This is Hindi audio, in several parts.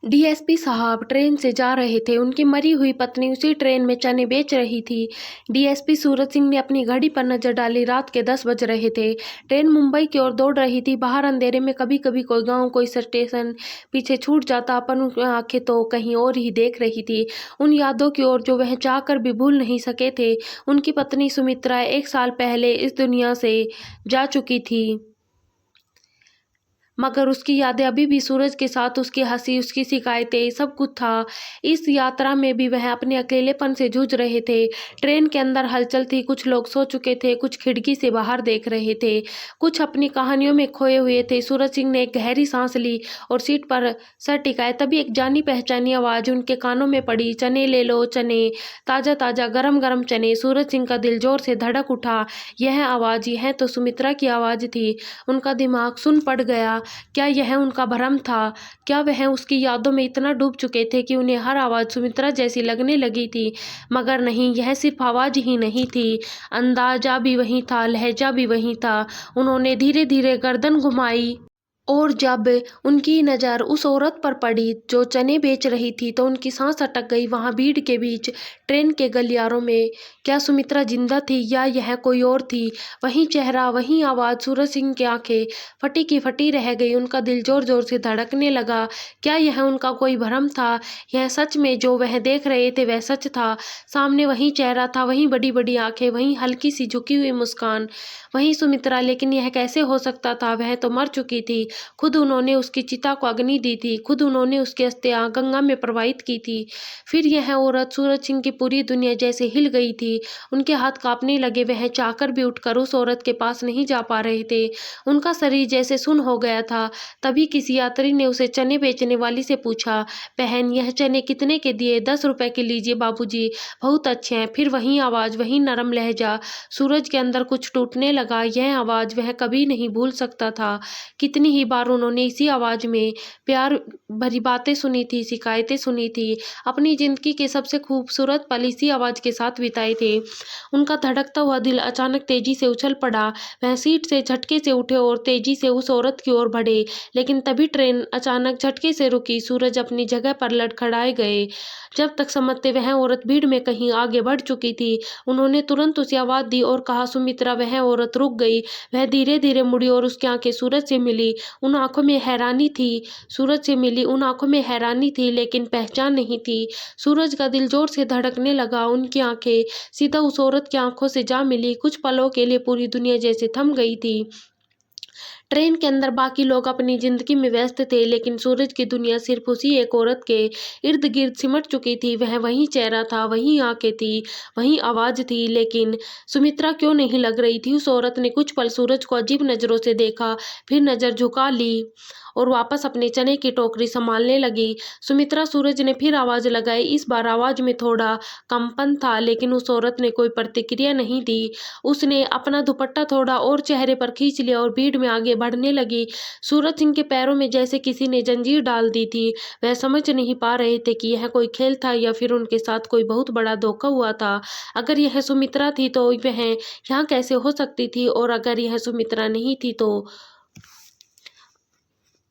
डीएसपी साहब ट्रेन से जा रहे थे। उनकी मरी हुई पत्नी उसी ट्रेन में चने बेच रही थी। डीएसपी सूरज सिंह ने अपनी घड़ी पर नजर डाली। रात के 10 बज रहे थे। ट्रेन मुंबई की ओर दौड़ रही थी। बाहर अंधेरे में कभी कभी कोई गांव, कोई स्टेशन पीछे छूट जाता। अपन आंखें तो कहीं और ही देख रही थी, उन यादों की ओर जो वह चाहकर भी भूल नहीं सके थे। उनकी पत्नी सुमित्रा 1 साल पहले इस दुनिया से जा चुकी थी, मगर उसकी यादें अभी भी सूरज के साथ, उसकी हंसी, उसकी शिकायतें, सब कुछ था। इस यात्रा में भी वह अपने अकेलेपन से जूझ रहे थे। ट्रेन के अंदर हलचल थी। कुछ लोग सो चुके थे, कुछ खिड़की से बाहर देख रहे थे, कुछ अपनी कहानियों में खोए हुए थे। सूरज सिंह ने एक गहरी सांस ली और सीट पर सर टिकाए। तभी एक जानी पहचानी आवाज उनके कानों में पड़ी, चने ले लो, चने, ताजा ताजा गरम गरम चने। सूरज सिंह का दिल जोर से धड़क उठा। यह आवाज, यह तो सुमित्रा की आवाज थी। उनका दिमाग सुन पड़ गया। क्या यह उनका भ्रम था? क्या वह उसकी यादों में इतना डूब चुके थे कि उन्हें हर आवाज सुमित्रा जैसी लगने लगी थी? मगर नहीं, यह सिर्फ आवाज ही नहीं थी, अंदाजा भी वही था, लहजा भी वही था। उन्होंने धीरे धीरे गर्दन घुमाई और जब उनकी नज़र उस औरत पर पड़ी जो चने बेच रही थी, तो उनकी सांस अटक गई। वहां भीड़ के बीच, ट्रेन के गलियारों में, क्या सुमित्रा जिंदा थी या यह कोई और थी? वही चेहरा, वही आवाज। सूरज सिंह की आंखें फटी की फटी रह गई। उनका दिल जोर जोर से धड़कने लगा। क्या यह उनका कोई भ्रम था? यह सच में जो वह देख रहे थे वह सच था? सामने वही चेहरा था, वही बड़ी बड़ी आंखें, वही हल्की सी झुकी हुई मुस्कान, वही सुमित्रा। लेकिन यह कैसे हो सकता था? वह तो मर चुकी थी। खुद उन्होंने उसकी चिता को अग्नि दी थी, खुद उन्होंने उसकी अस्थियां गंगा में प्रवाहित की थी। फिर यह औरत? सूरज सिंह की पूरी दुनिया जैसे हिल गई थी। उनके हाथ कांपने लगे। वह चाहकर भी उठकर उस औरत के पास नहीं जा पा रहे थे। उनका शरीर जैसे सुन्न हो गया था। तभी किसी यात्री ने उसे चने बेचने वाली से पूछा, बहन, यह चने कितने के दिए? 10 रुपए के लीजिए बाबूजी, बहुत अच्छे हैं। फिर वही आवाज, वही नरम लहजा। सूरज के अंदर कुछ टूटने लगा। यह आवाज वह कभी नहीं भूल सकता था। कितनी ही बार उन्होंने इसी आवाज में प्यार भरी बातें सुनी थी, शिकायतें सुनी थी। अपनी जिंदगी के सबसे खूबसूरत पल इसी आवाज के साथ बिताए थे। उनका धड़कता हुआ दिल अचानक तेजी से उछल पड़ा। वह सीट से झटके से उठे और तेजी से उस औरत की ओर बढ़े। लेकिन तभी ट्रेन अचानक झटके से रुकी। सूरज अपनी जगह पर लड़खड़ाए गए। जब तक समझते वह औरत भीड़ में कहीं आगे बढ़ चुकी थी। उन्होंने तुरंत उसे आवाज दी और कहा, सुमित्रा। वह औरत रुक गई। वह धीरे धीरे मुड़ी और उसकी आंखें सूरज से मिली। उन आंखों में हैरानी थी। सूरज से मिली उन आंखों में हैरानी थी, लेकिन पहचान नहीं थी। सूरज का दिल जोर से धड़कने लगा। उनकी आंखें सीधा उस औरत की आंखों से जा मिली। कुछ पलों के लिए पूरी दुनिया जैसे थम गई थी। ट्रेन के अंदर बाकी लोग अपनी जिंदगी में व्यस्त थे, लेकिन सूरज की दुनिया सिर्फ उसी एक औरत के इर्द गिर्द सिमट चुकी थी। वह वही चेहरा था, वही आंखें थी, वही आवाज थी। लेकिन सुमित्रा क्यों नहीं लग रही थी? उस औरत ने कुछ पल सूरज को अजीब नजरों से देखा, फिर नजर झुका ली और वापस अपने चने की टोकरी संभालने लगी। सुमित्रा। सूरज ने फिर आवाज लगाई। इस बार आवाज में थोड़ा कंपन था, लेकिन उस औरत ने कोई प्रतिक्रिया नहीं दी। उसने अपना दुपट्टा थोड़ा और चेहरे पर खींच लिया और भीड़ में आगे बढ़ने लगी। सूरज सिंह के पैरों में जैसे किसी ने जंजीर डाल दी थी। वह समझ नहीं पा रहे थे कि यह कोई खेल था या फिर उनके साथ कोई बहुत बड़ा धोखा हुआ था। अगर यह सुमित्रा थी तो वह यहाँ कैसे हो सकती थी, और अगर यह सुमित्रा नहीं थी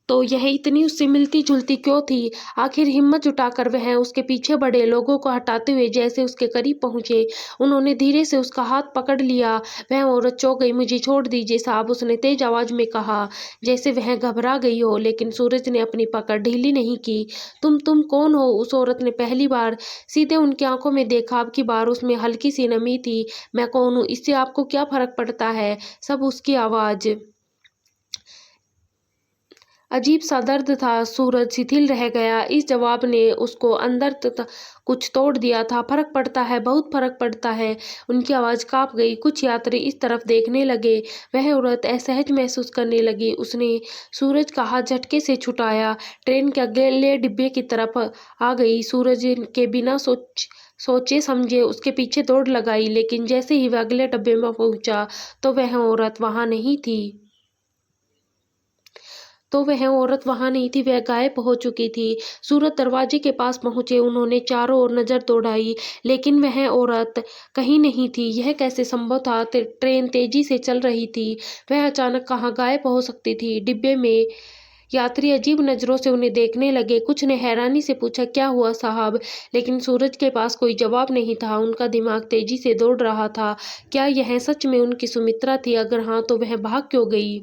तो यह इतनी उससे मिलती जुलती क्यों थी? आखिर हिम्मत जुटाकर वह उसके पीछे बढ़े, लोगों को हटाते हुए जैसे उसके करीब पहुंचे। उन्होंने धीरे से उसका हाथ पकड़ लिया। वह औरत चौंक गई। मुझे छोड़ दीजिए साहब, उसने तेज आवाज में कहा, जैसे वह घबरा गई हो। लेकिन सूरज ने अपनी पकड़ ढीली नहीं की। तुम कौन हो? उस औरत ने पहली बार सीधे उनकी आंखों में देखा। अब की बार उसमें हल्की सी नमी थी। मैं कौन हूँ, इससे आपको क्या फर्क पड़ता है? सब उसकी आवाज। अजीब सा दर्द था। सूरज शिथिल रह गया। इस जवाब ने उसको अंदर कुछ तोड़ दिया था। फर्क पड़ता है, बहुत फर्क पड़ता है। उनकी आवाज कांप गई। कुछ यात्री इस तरफ देखने लगे। वह औरत असहज महसूस करने लगी। उसने सूरज का हाथ झटके से छुटाया। ट्रेन के अगले डिब्बे की तरफ आ गई। सूरज के बिना सोचे समझे उसके पीछे दौड़ लगाई। लेकिन जैसे ही वह अगले डब्बे में पहुंचा तो वह औरत वहां नहीं थी। वह गायब हो चुकी थी। सूरज दरवाजे के पास पहुंचे। उन्होंने चारों ओर नजर दौड़ाई, लेकिन वह औरत कहीं नहीं थी। यह कैसे संभव था? ट्रेन तेजी से चल रही थी। वह अचानक कहाँ गायब हो सकती थी? डिब्बे में यात्री अजीब नजरों से उन्हें देखने लगे। कुछ ने हैरानी से पूछा, क्या हुआ साहब? लेकिन सूरज के पास कोई जवाब नहीं था। उनका दिमाग तेजी से दौड़ रहा था। क्या यह सच में उनकी सुमित्रा थी? अगर हाँ तो वह भाग क्यों गई?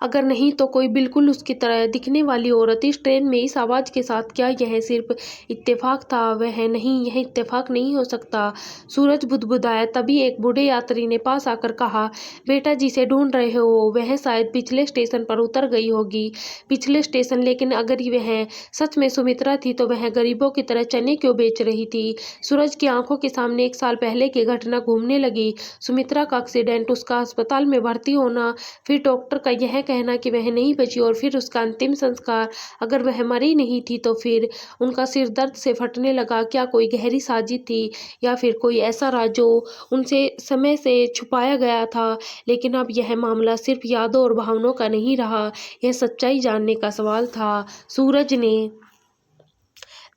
अगर नहीं तो कोई बिल्कुल उसकी तरह दिखने वाली औरत इस ट्रेन में इस आवाज़ के साथ? क्या यह सिर्फ इत्तेफाक था? वह नहीं, यह इत्तेफाक नहीं हो सकता। सूरज बुदबुदाया। तभी एक बूढ़े यात्री ने पास आकर कहा, बेटा जिसे ढूंढ रहे हो वह शायद पिछले स्टेशन पर उतर गई होगी। पिछले स्टेशन? लेकिन अगर वह सच में सुमित्रा थी तो वह गरीबों की तरह चने क्यों बेच रही थी? सूरज की आंखों के सामने 1 साल पहले की घटना घूमने लगी। सुमित्रा का एक्सीडेंट, उसका अस्पताल में भर्ती होना, फिर डॉक्टर का यह कहना कि वह नहीं बची, और फिर उसका अंतिम संस्कार। अगर वह मरी नहीं थी तो फिर? उनका सिर दर्द से फटने लगा। क्या कोई गहरी साजिश थी, या फिर कोई ऐसा राज जो उनसे समय से छुपाया गया था? लेकिन अब यह मामला सिर्फ यादों और भावनाओं का नहीं रहा, यह सच्चाई जानने का सवाल था। सूरज ने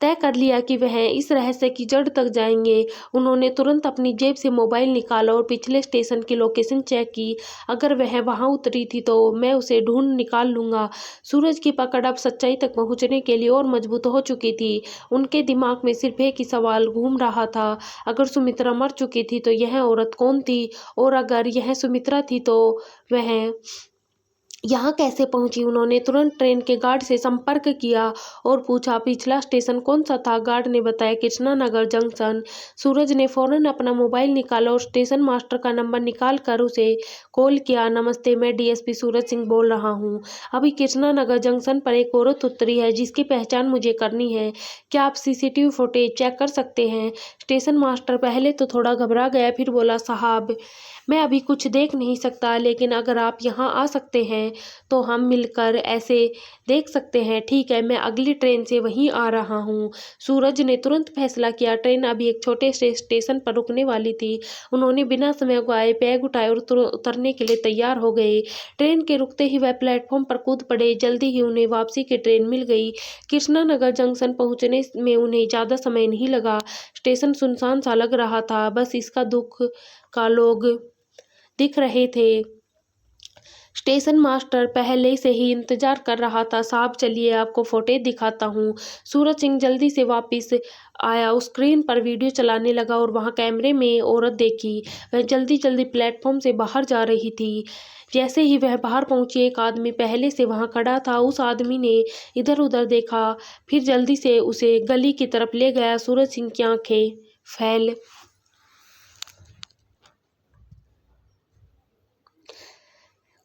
तय कर लिया कि वह इस रहस्य की जड़ तक जाएंगे। उन्होंने तुरंत अपनी जेब से मोबाइल निकाला और पिछले स्टेशन की लोकेशन चेक की। अगर वह वहां उतरी थी तो मैं उसे ढूंढ निकाल लूंगा। सूरज की पकड़ अब सच्चाई तक पहुंचने के लिए और मजबूत हो चुकी थी। उनके दिमाग में सिर्फ एक ही सवाल घूम रहा था, अगर सुमित्रा मर चुकी थी तो यह औरत कौन थी? और अगर यह सुमित्रा थी तो वह यहाँ कैसे पहुंची? उन्होंने तुरंत ट्रेन के गार्ड से संपर्क किया और पूछा, पिछला स्टेशन कौन सा था? गार्ड ने बताया, कृष्णानगर जंक्शन। सूरज ने फौरन अपना मोबाइल निकाला और स्टेशन मास्टर का नंबर निकाल कर उसे कॉल किया। नमस्ते, मैं डीएसपी सूरज सिंह बोल रहा हूँ। अभी कृष्णानगर जंक्शन पर एक औरत उतरी है जिसकी पहचान मुझे करनी है। क्या आप सीसीटीवी फुटेज चेक कर सकते हैं? स्टेशन मास्टर पहले तो थोड़ा घबरा गया, फिर बोला, साहब मैं अभी कुछ देख नहीं सकता, लेकिन अगर आप यहाँ आ सकते हैं तो हम मिलकर ऐसे देख सकते हैं। ठीक है, मैं अगली ट्रेन से वहीं आ रहा हूँ। सूरज ने तुरंत फैसला किया। ट्रेन अभी एक छोटे से स्टेशन पर रुकने वाली थी। उन्होंने बिना समय गवाए बैग उठाए और उतरने के लिए तैयार हो गए। ट्रेन के रुकते ही वह प्लेटफॉर्म पर कूद पड़े। जल्दी ही उन्हें वापसी की ट्रेन मिल गई। कृष्णानगर जंक्शन पहुंचने में उन्हें ज़्यादा समय नहीं लगा। स्टेशन सुनसान सा लग रहा था, बस इसका दुख का लोग दिख रहे थे। स्टेशन मास्टर पहले से ही इंतजार कर रहा था। साहब चलिए आपको फुटेज दिखाता हूँ। सूरज सिंह जल्दी से वापस आया। उस स्क्रीन पर वीडियो चलाने लगा और वहाँ कैमरे में औरत देखी। वह जल्दी जल्दी प्लेटफॉर्म से बाहर जा रही थी। जैसे ही वह बाहर पहुंची, एक आदमी पहले से वहां खड़ा था। उस आदमी ने इधर उधर देखा, फिर जल्दी से उसे गली की तरफ ले गया। सूरज सिंह की आंखें फैल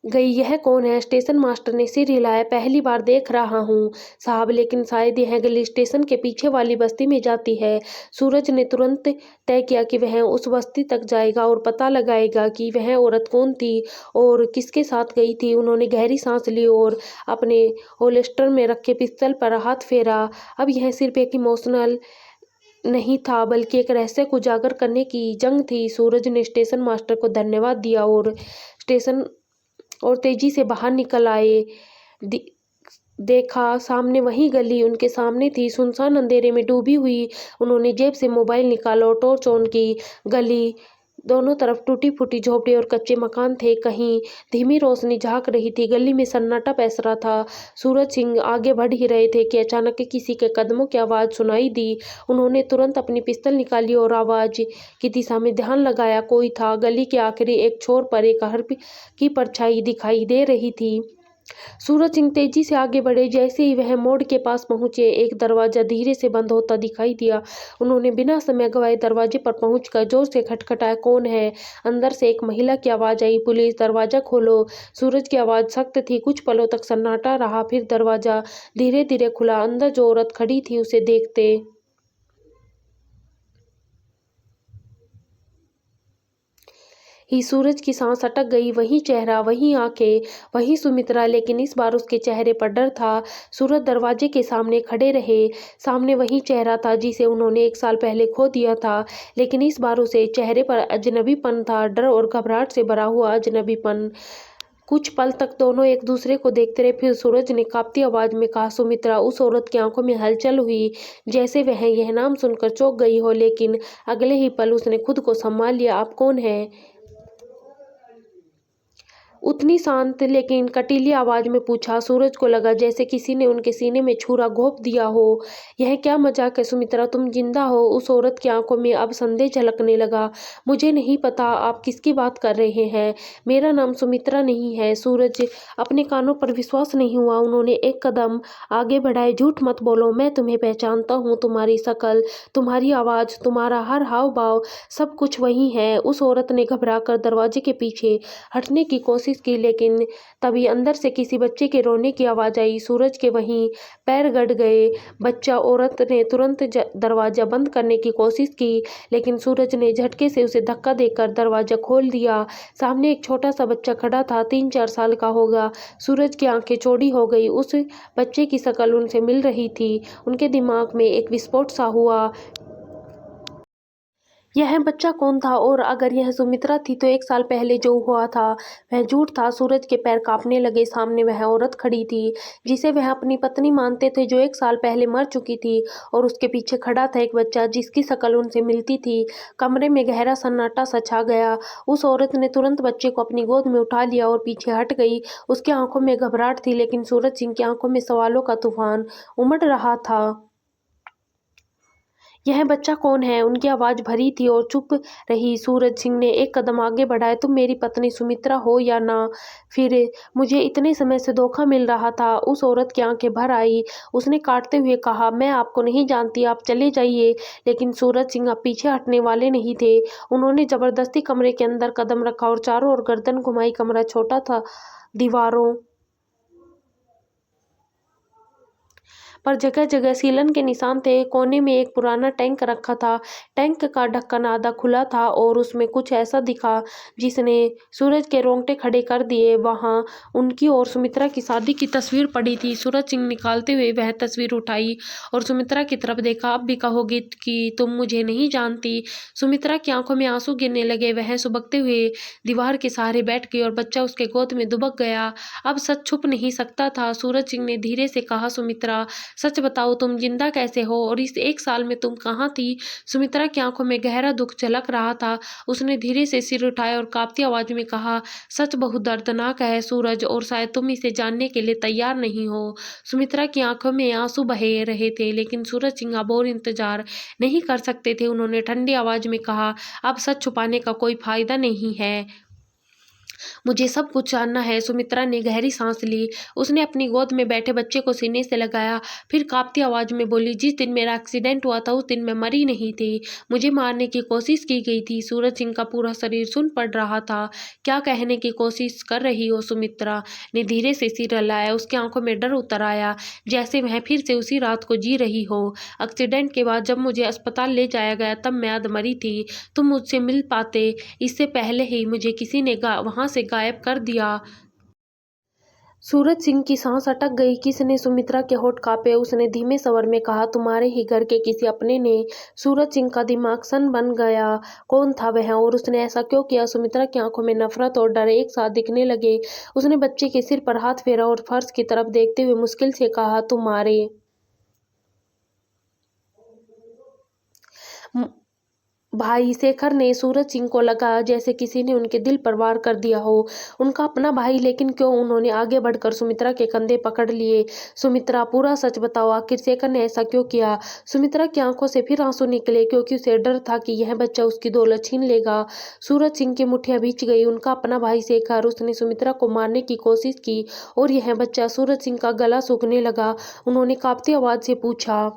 गई। यह कौन है? स्टेशन मास्टर ने सिर हिलाया। पहली बार देख रहा हूँ साहब, लेकिन शायद यह गली स्टेशन के पीछे वाली बस्ती में जाती है। सूरज ने तुरंत तय किया कि वह उस बस्ती तक जाएगा और पता लगाएगा कि वह औरत कौन थी और किसके साथ गई थी। उन्होंने गहरी सांस ली और अपने होल्स्टर में रखे पिस्तौल पर हाथ फेरा। अब यह सिर्फ एक इमोशनल नहीं था, बल्कि एक रहस्य को उजागर करने की जंग थी। सूरज ने स्टेशन मास्टर को धन्यवाद दिया और तेजी से बाहर निकल आए। देखा सामने वही गली उनके सामने थी, सुनसान अंधेरे में डूबी हुई। उन्होंने जेब से मोबाइल निकाला और टॉर्च ऑन की। गली दोनों तरफ टूटी फूटी झोपड़ी और कच्चे मकान थे। कहीं धीमी रोशनी झांक रही थी। गली में सन्नाटा पैसरा था। सूरज सिंह आगे बढ़ ही रहे थे कि अचानक किसी के कदमों की आवाज़ सुनाई दी। उन्होंने तुरंत अपनी पिस्तौल निकाली और आवाज़ की दिशा में ध्यान लगाया। कोई था। गली के आखिरी एक छोर पर एक हल्की की परछाई दिखाई दे रही थी। सूरज सिंह तेजी से आगे बढ़े। जैसे ही वह मोड़ के पास पहुंचे, एक दरवाजा धीरे से बंद होता दिखाई दिया। उन्होंने बिना समय गवाए दरवाजे पर पहुंचकर जोर से खटखटाया। कौन है? अंदर से एक महिला की आवाज आई। पुलिस, दरवाजा खोलो। सूरज की आवाज सख्त थी। कुछ पलों तक सन्नाटा रहा, फिर दरवाजा धीरे धीरे खुला। अंदर जो औरत खड़ी थी उसे देखते ही सूरज की सांस अटक गई। वही चेहरा, वही आंखें, वही सुमित्रा, लेकिन इस बार उसके चेहरे पर डर था। सूरज दरवाजे के सामने खड़े रहे। सामने वही चेहरा था जिसे उन्होंने 1 साल पहले खो दिया था, लेकिन इस बार उसे चेहरे पर अजनबीपन था, डर और घबराहट से भरा हुआ अजनबीपन। कुछ पल तक दोनों एक दूसरे को देखते रहे। फिर सूरज ने कांपती आवाज में कहा, सुमित्रा। उस औरत की आंखों में हलचल हुई, जैसे वह यह नाम सुनकर चौंक गई हो, लेकिन अगले ही पल उसने खुद को संभाल लिया। आप कौन हैं? उतनी शांत लेकिन कटीली आवाज में पूछा। सूरज को लगा जैसे किसी ने उनके सीने में छुरा घोंप दिया हो। यह क्या मजाक है सुमित्रा, तुम जिंदा हो? उस औरत की आंखों में अब संदेह झलकने लगा। मुझे नहीं पता आप किसकी बात कर रहे हैं। मेरा नाम सुमित्रा नहीं है। सूरज अपने कानों पर विश्वास नहीं हुआ। उन्होंने एक कदम आगे बढ़ाए। झूठ मत बोलो, मैं तुम्हें पहचानता हूँ। तुम्हारी शक्ल, तुम्हारी आवाज, तुम्हारा हर हाव भाव, सब कुछ वही है। उस औरत ने घबराकर दरवाजे के पीछे हटने की कोशिश की, लेकिन तभी अंदर से किसी बच्चे के रोने की आवाज आई। सूरज के वहीं पैर गड़ गए। बच्चा। औरत ने तुरंत दरवाजा बंद करने की कोशिश की, लेकिन सूरज ने झटके से उसे धक्का देकर दरवाजा खोल दिया। सामने एक छोटा सा बच्चा खड़ा था, 3-4 साल का होगा। सूरज की आंखें चौड़ी हो गई। उस बच्चे की शक्ल उनसे मिल रही थी। उनके दिमाग में एक विस्फोट सा हुआ। यह बच्चा कौन था? और अगर यह सुमित्रा थी तो 1 साल पहले जो हुआ था वह झूठ था। सूरज के पैर कांपने लगे। सामने वह औरत खड़ी थी जिसे वह अपनी पत्नी मानते थे, जो 1 साल पहले मर चुकी थी, और उसके पीछे खड़ा था एक बच्चा जिसकी शक्ल उनसे मिलती थी। कमरे में गहरा सन्नाटा सा छा गया। उस औरत ने तुरंत बच्चे को अपनी गोद में उठा लिया और पीछे हट गई। उसकी आंखों में घबराहट थी, लेकिन सूरज सिंह की आंखों में सवालों का तूफान उमड़ रहा था। यह बच्चा कौन है? उनकी आवाज भरी थी और चुप रही। सूरज सिंह ने एक कदम आगे बढ़ाया। तुम मेरी पत्नी सुमित्रा हो या ना? फिर मुझे इतने समय से धोखा मिल रहा था। उस औरत की आंखें भर आई। उसने काटते हुए कहा, मैं आपको नहीं जानती, आप चले जाइए। लेकिन सूरज सिंह अब पीछे हटने वाले नहीं थे। उन्होंने जबरदस्ती कमरे के अंदर कदम रखा और चारों ओर गर्दन घुमाई। कमरा छोटा था, दीवारों पर जगह जगह सीलन के निशान थे। कोने में एक पुराना टैंक रखा था। टैंक का ढक्कन आधा खुला था और उसमें कुछ ऐसा दिखा जिसने सूरज के रोंगटे खड़े कर दिए। वहां उनकी और सुमित्रा की शादी की तस्वीर पड़ी थी। सूरज सिंह निकालते हुए वह तस्वीर उठाई और सुमित्रा की तरफ देखा। अब भी कहोगे कि तुम मुझे नहीं जानती? सुमित्रा की आंखों में आंसू गिरने लगे। वह सुबकते हुए दीवार के सहारे बैठ गई और बच्चा उसके गोद में दुबक गया। अब सच छुप नहीं सकता था। सूरज सिंह ने धीरे से कहा, सुमित्रा सच बताओ, तुम जिंदा कैसे हो और इस 1 साल में तुम कहाँ थी? सुमित्रा की आंखों में गहरा दुख झलक रहा था। उसने धीरे से सिर उठाया और कांपती आवाज में कहा, सच बहुत दर्दनाक है सूरज, और शायद तुम इसे जानने के लिए तैयार नहीं हो। सुमित्रा की आंखों में आंसू बह रहे थे, लेकिन सूरज सिंह अब और इंतजार नहीं कर सकते थे। उन्होंने ठंडी आवाज में कहा, अब सच छुपाने का कोई फायदा नहीं है, मुझे सब कुछ जानना है। सुमित्रा ने गहरी सांस ली। उसने अपनी गोद में बैठे बच्चे को सीने से लगाया, फिर कांपती आवाज में बोली, जिस दिन मेरा एक्सीडेंट हुआ था उस दिन मैं मरी नहीं थी। मुझे मारने की कोशिश की गई थी। सूरज सिंह का पूरा शरीर सुन पड़ रहा था। क्या कहने की कोशिश कर रही हो? सुमित्रा ने धीरे से सिर हिलाया। उसकी आंखों में डर उतर आया, जैसे वह फिर से उसी रात को जी रही हो। एक्सीडेंट के बाद जब मुझे अस्पताल ले जाया गया तब मैं अध मरी थी। तुम मुझसे मिल पाते, इससे पहले ही मुझे किसी ने वहां से गायब कर दिया। सूरज सिंह की सांस अटक गई। किसने? सुमित्रा के होठ कांपे। उसने धीमे स्वर में कहा, तुम्हारे ही घर के किसी अपने ने। सूरज सिंह का दिमाग सन बन गया। कौन था वह और उसने ऐसा क्यों किया? सुमित्रा की आंखों में नफरत और डर एक साथ दिखने लगे। उसने बच्चे के सिर पर हाथ फेरा और फर्श की तरफ देखते हुए मुश्किल से कहा, तुम्हारे भाई शेखर ने। सूरज सिंह को लगा जैसे किसी ने उनके दिल पर वार कर दिया हो। उनका अपना भाई, लेकिन क्यों? उन्होंने आगे बढ़कर सुमित्रा के कंधे पकड़ लिए। सुमित्रा, पूरा सच बताओ, आखिर शेखर ने ऐसा क्यों किया? सुमित्रा की आंखों से फिर आंसू निकले, क्योंकि उसे डर था कि यह बच्चा उसकी दौलत छीन लेगा। सूरज सिंह की मुठ्ठियां भींच गई। उनका अपना भाई शेखर, उसने सुमित्रा को मारने की कोशिश की और यह बच्चा। सूरज सिंह का गला सूखने लगा। उन्होंने कांपती आवाज से पूछा,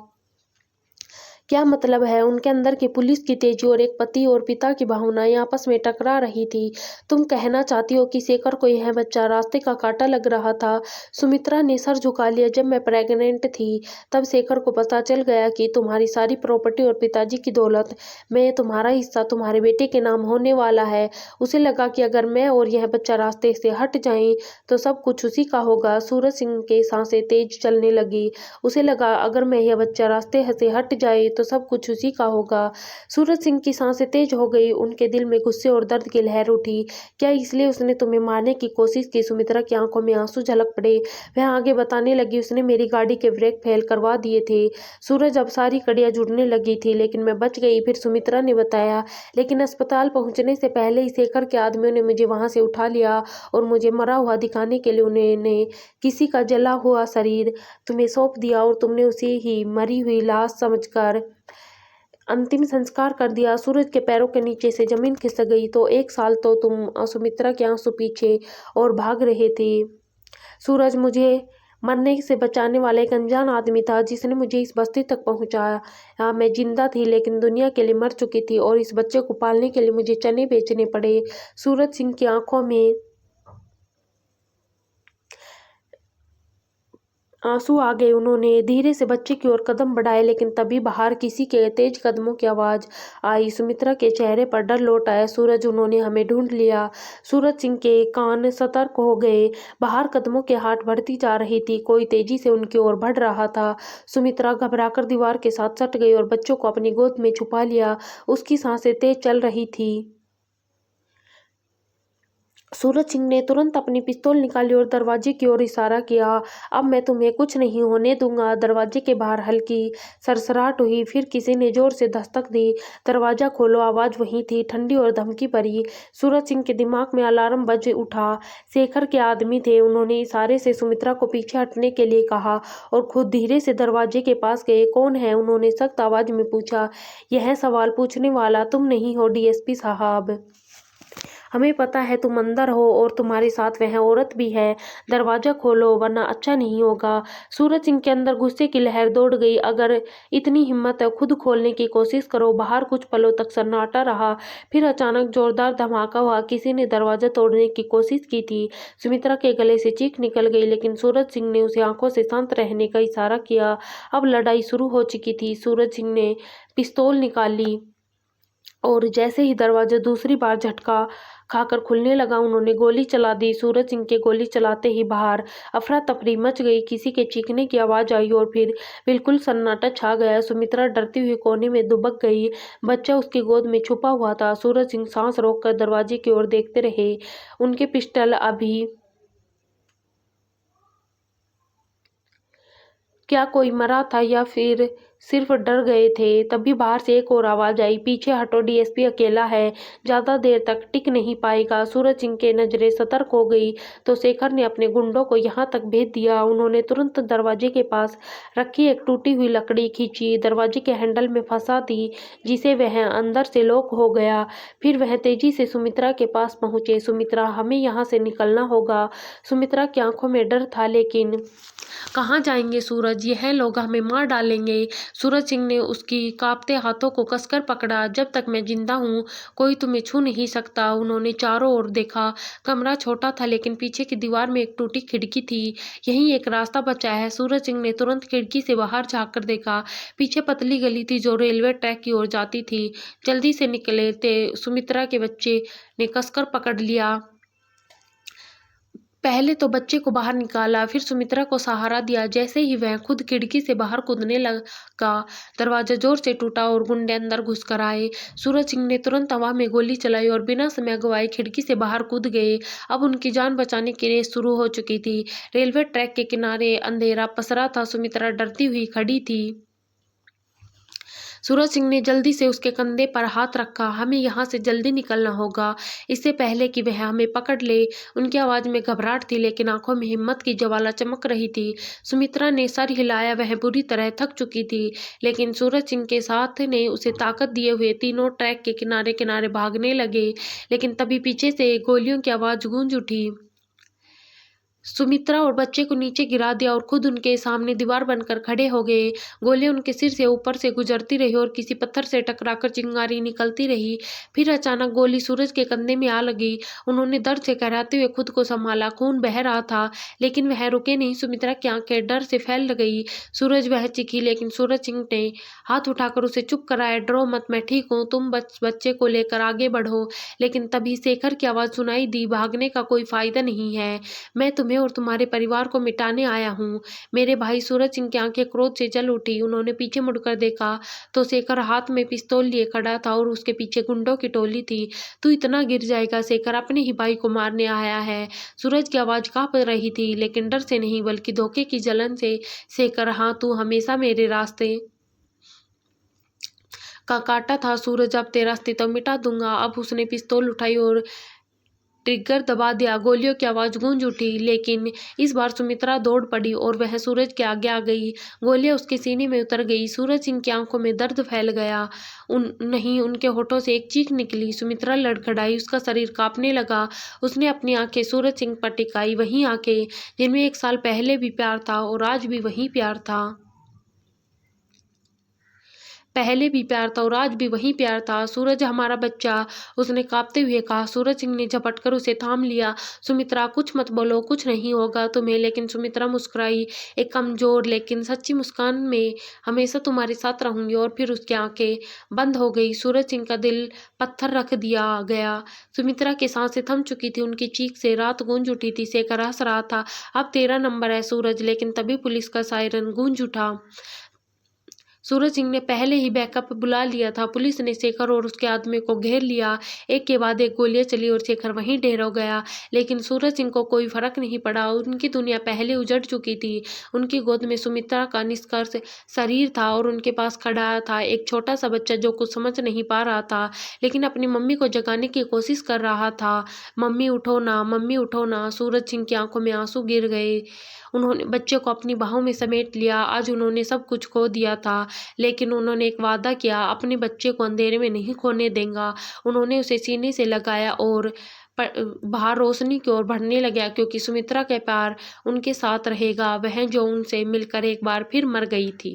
क्या मतलब है? उनके अंदर की पुलिस की तेजी और एक पति और पिता की भावनाएं आपस में टकरा रही थी। तुम कहना चाहती हो कि शेखर को यह बच्चा रास्ते का कांटा लग रहा था? सुमित्रा ने सर झुका लिया। जब मैं प्रेग्नेंट थी तब शेखर को पता चल गया कि तुम्हारी सारी प्रॉपर्टी और पिताजी की दौलत में तुम्हारा हिस्सा तुम्हारे बेटे के नाम होने वाला है। उसे लगा कि अगर मैं और यह बच्चा रास्ते से हट जाएं तो सब कुछ उसी का होगा। सूरज सिंह के सांसें तेज चलने लगी। उसे लगा अगर मैं यह बच्चा रास्ते से हट जाए तो सब कुछ उसी का होगा। सूरज सिंह की सांसें तेज हो गई, उनके दिल में गुस्से और दर्द की लहर उठी। क्या इसलिए उसने तुम्हें मारने की कोशिश की? सुमित्रा की आंखों में आंसू झलक पड़े। वह आगे बताने लगी, उसने मेरी गाड़ी के ब्रेक फेल करवा दिए थे। सूरज, अब सारी कड़ियां जुड़ने लगी थी, लेकिन मैं बच गई। फिर सुमित्रा ने बताया, लेकिन अस्पताल पहुंचने से पहले ही शेखर के आदमियों ने मुझे वहां से उठा लिया और मुझे मरा हुआ दिखाने के लिए उन्होंने किसी का जला हुआ शरीर तुम्हें सौंप दिया और तुमने उसे ही मरी हुई लाश समझकर अंतिम संस्कार कर दिया। सूरज के पैरों के नीचे से जमीन खिसक गई। तो 1 साल तो तुम सुमित्रा के आंसू पीछे और भाग रहे थे। सूरज, मुझे मरने से बचाने वाला एक अनजान आदमी था जिसने मुझे इस बस्ती तक पहुंचाया। मैं जिंदा थी लेकिन दुनिया के लिए मर चुकी थी और इस बच्चे को पालने के लिए मुझे चने बेचने पड़े। सूरज सिंह की आंखों में आंसू आ गए। उन्होंने धीरे से बच्चे की ओर कदम बढ़ाए, लेकिन तभी बाहर किसी के तेज कदमों की आवाज आई। सुमित्रा के चेहरे पर डर लौट आया। सूरज, उन्होंने हमें ढूंढ लिया। सूरज सिंह के कान सतर्क हो गए। बाहर कदमों के हाथ बढ़ती जा रही थी, कोई तेजी से उनकी ओर बढ़ रहा था। सुमित्रा घबराकर दीवार के साथ सट गई और बच्चों को अपनी गोद में छुपा लिया। उसकी सांसें तेज चल रही थी। सूरज सिंह ने तुरंत अपनी पिस्तौल निकाली और दरवाजे की ओर इशारा किया। अब मैं तुम्हें कुछ नहीं होने दूंगा। दरवाजे के बाहर हल्की सरसराहट हुई, फिर किसी ने जोर से दस्तक दी। दरवाजा खोलो। आवाज वही थी, ठंडी और धमकी भरी। सूरज सिंह के दिमाग में अलार्म बज उठा। शेखर के आदमी थे। उन्होंने इशारे से सुमित्रा को पीछे हटने के लिए कहा और खुद धीरे से दरवाजे के पास गए। कौन है? उन्होंने सख्त आवाज में पूछा। यह सवाल पूछने वाला तुम नहीं हो डीएसपी साहब। हमें पता है तुम अंदर हो और तुम्हारे साथ वह औरत भी है। दरवाजा खोलो वरना अच्छा नहीं होगा। सूरज सिंह के अंदर गुस्से की लहर दौड़ गई। अगर इतनी हिम्मत है खुद खोलने की कोशिश करो। बाहर कुछ पलों तक सन्नाटा रहा, फिर अचानक जोरदार धमाका हुआ। किसी ने दरवाजा तोड़ने की कोशिश की थी। सुमित्रा के गले से चीख निकल गई, लेकिन सूरज सिंह ने उसे आंखों से शांत रहने का इशारा किया। अब लड़ाई शुरू हो चुकी थी। सूरज सिंह ने पिस्तौल निकाली और जैसे ही दरवाजा दूसरी बार झटका खाकर खुलने लगा, उन्होंने गोली चला दी। सूरज सिंह के गोली चलाते ही बाहर अफरा तफरी मच गई। किसी के चीखने की आवाज आई और फिर बिल्कुल सन्नाटा छा गया। सुमित्रा डरती हुई कोने में दुबक गई। बच्चा उसकी गोद में छुपा हुआ था। सूरज सिंह सांस रोककर दरवाजे की ओर देखते रहे। उनके पिस्टल अभी क्या कोई मरा था या फिर सिर्फ डर गए थे? तभी बाहर से एक और आवाज आई, पीछे हटो, डीएसपी अकेला है, ज्यादा देर तक टिक नहीं पाएगा। सूरज सिंह के नजरें सतर्क हो गई तो शेखर ने अपने गुंडों को यहां तक भेज दिया। उन्होंने तुरंत दरवाजे के पास रखी एक टूटी हुई लकड़ी खींची, दरवाजे के हैंडल में फंसा दी, जिसे वह अंदर से लॉक हो गया। फिर वह तेजी से सुमित्रा के पास पहुंचे। सुमित्रा, हमें यहाँ से निकलना होगा। सुमित्रा की आंखों में डर था, लेकिन कहाँ जाएंगे सूरज? यह लोग हमें मार डालेंगे। सूरज सिंह ने उसकी कांपते हाथों को कसकर पकड़ा। जब तक मैं जिंदा हूँ कोई तुम्हें छू नहीं सकता। उन्होंने चारों ओर देखा। कमरा छोटा था, लेकिन पीछे की दीवार में एक टूटी खिड़की थी। यहीं एक रास्ता बचा है। सूरज सिंह ने तुरंत खिड़की से बाहर झाँक कर देखा। पीछे पतली गली थी जो रेलवे ट्रैक की ओर जाती थी। जल्दी से निकले थे। सुमित्रा के बच्चे ने कसकर पकड़ लिया। पहले तो बच्चे को बाहर निकाला, फिर सुमित्रा को सहारा दिया। जैसे ही वह खुद खिड़की से बाहर कूदने लगा, दरवाजा जोर से टूटा और गुंडे अंदर घुसकर आए। सूरज सिंह ने तुरंत हवा में गोली चलाई और बिना समय गवाए खिड़की से बाहर कूद गए। अब उनकी जान बचाने की रेस शुरू हो चुकी थी। रेलवे ट्रैक के किनारे अंधेरा पसरा था। सुमित्रा डरती हुई खड़ी थी। सूरज सिंह ने जल्दी से उसके कंधे पर हाथ रखा। हमें यहाँ से जल्दी निकलना होगा, इससे पहले कि वह हमें पकड़ ले। उनकी आवाज में घबराहट थी, लेकिन आंखों में हिम्मत की ज्वाला चमक रही थी। सुमित्रा ने सर हिलाया। वह बुरी तरह थक चुकी थी, लेकिन सूरज सिंह के साथ ने उसे ताकत दिए हुए तीनों ट्रैक के किनारे किनारे भागने लगे। लेकिन तभी पीछे से गोलियों की आवाज गूंज उठी। सुमित्रा और बच्चे को नीचे गिरा दिया और खुद उनके सामने दीवार बनकर खड़े हो गए। गोलियां उनके सिर से ऊपर से गुजरती रही और किसी पत्थर से टकराकर चिंगारी निकलती रही। फिर अचानक गोली सूरज के कंधे में आ लगी। उन्होंने दर्द से कराहते हुए खुद को संभाला। खून बह रहा था, लेकिन वह रुके नहीं। सुमित्रा की आंखें डर से फैल गई। सूरज, वह चीखी, लेकिन सूरज सिंह ने हाथ उठाकर उसे चुप कराया। डरो मत, मैं ठीक हूँ, तुम बच्चे को लेकर आगे बढ़ो। लेकिन तभी शेखर की आवाज सुनाई दी, भागने का कोई फायदा नहीं है, मैं तुम्हें तुम्हें और तुम्हारे परिवार को मिटाने आया हूँ। मेरे भाई सूरज सिंह की आंखें क्रोध से जल उठी। उन्होंने पीछे मुड़कर देखा तो शेखर हाथ में पिस्तौल लिए खड़ा था और उसके पीछे गुंडों की टोली थी। तू इतना गिर जाएगा शेखर, अपने ही भाई को मारने आया है। सूरज की आवाज कांप रही थी, लेकिन डर से नहीं बल्कि धोखे की जलन से। शेखर, हाँ, तू हमेशा मेरे रास्ते का काटा था सूरज, अब तेरा अस्तित्व मिटा दूंगा। अब उसने पिस्तौल उठाई और ट्रिगर दबा दिया। गोलियों की आवाज गूंज उठी, लेकिन इस बार सुमित्रा दौड़ पड़ी और वह सूरज के आगे आ गई। गोलियां उसके सीने में उतर गई। सूरज सिंह की आंखों में दर्द फैल गया। उनके होठों से एक चीख निकली। सुमित्रा लड़खड़ाई, उसका शरीर कांपने लगा। उसने अपनी आंखें सूरज सिंह पर टिकाई, वही आंखें जिनमें 1 साल पहले भी प्यार था और आज भी वही प्यार था। पहले भी प्यार था और आज भी वही प्यार था। सूरज, हमारा बच्चा, उसने कांपते हुए कहा। सूरज सिंह ने झपटकर उसे थाम लिया। सुमित्रा, कुछ मत बोलो, कुछ नहीं होगा तुम्हें। लेकिन सुमित्रा मुस्कुराई, एक कमजोर लेकिन सच्ची मुस्कान में। हमेशा तुम्हारे साथ रहूंगी। और फिर उसकी आंखें बंद हो गई। सूरज सिंह का दिल पत्थर रख दिया गया। सुमित्रा की सांसें थम चुकी थी। उनकी चीख से रात गूंज उठी थी। शेखर हंस रहा था। अब तेरा नंबर है सूरज। लेकिन तभी पुलिस का सायरन गूंज उठा। सूरज सिंह ने पहले ही बैकअप बुला लिया था। पुलिस ने शेखर और उसके आदमी को घेर लिया। एक के बाद एक गोलियां चली और शेखर वहीं ढेर हो गया। लेकिन सूरज सिंह को कोई फर्क नहीं पड़ा। उनकी दुनिया पहले उजड़ चुकी थी। उनकी गोद में सुमित्रा का निष्कर्ष शरीर था और उनके पास खड़ा था एक छोटा सा बच्चा जो कुछ समझ नहीं पा रहा था, लेकिन अपनी मम्मी को जगाने की कोशिश कर रहा था। मम्मी उठो ना, मम्मी उठो ना। सूरज सिंह की आंखों में आंसू गिर गए। उन्होंने बच्चे को अपनी बाहों में समेट लिया। आज उन्होंने सब कुछ खो दिया था, लेकिन उन्होंने एक वादा किया, अपने बच्चे को अंधेरे में नहीं खोने देंगे। उन्होंने उसे सीने से लगाया और बाहर रोशनी की ओर बढ़ने लगा, क्योंकि सुमित्रा के प्यार उनके साथ रहेगा, वह जो उनसे मिलकर एक बार फिर मर गई थी।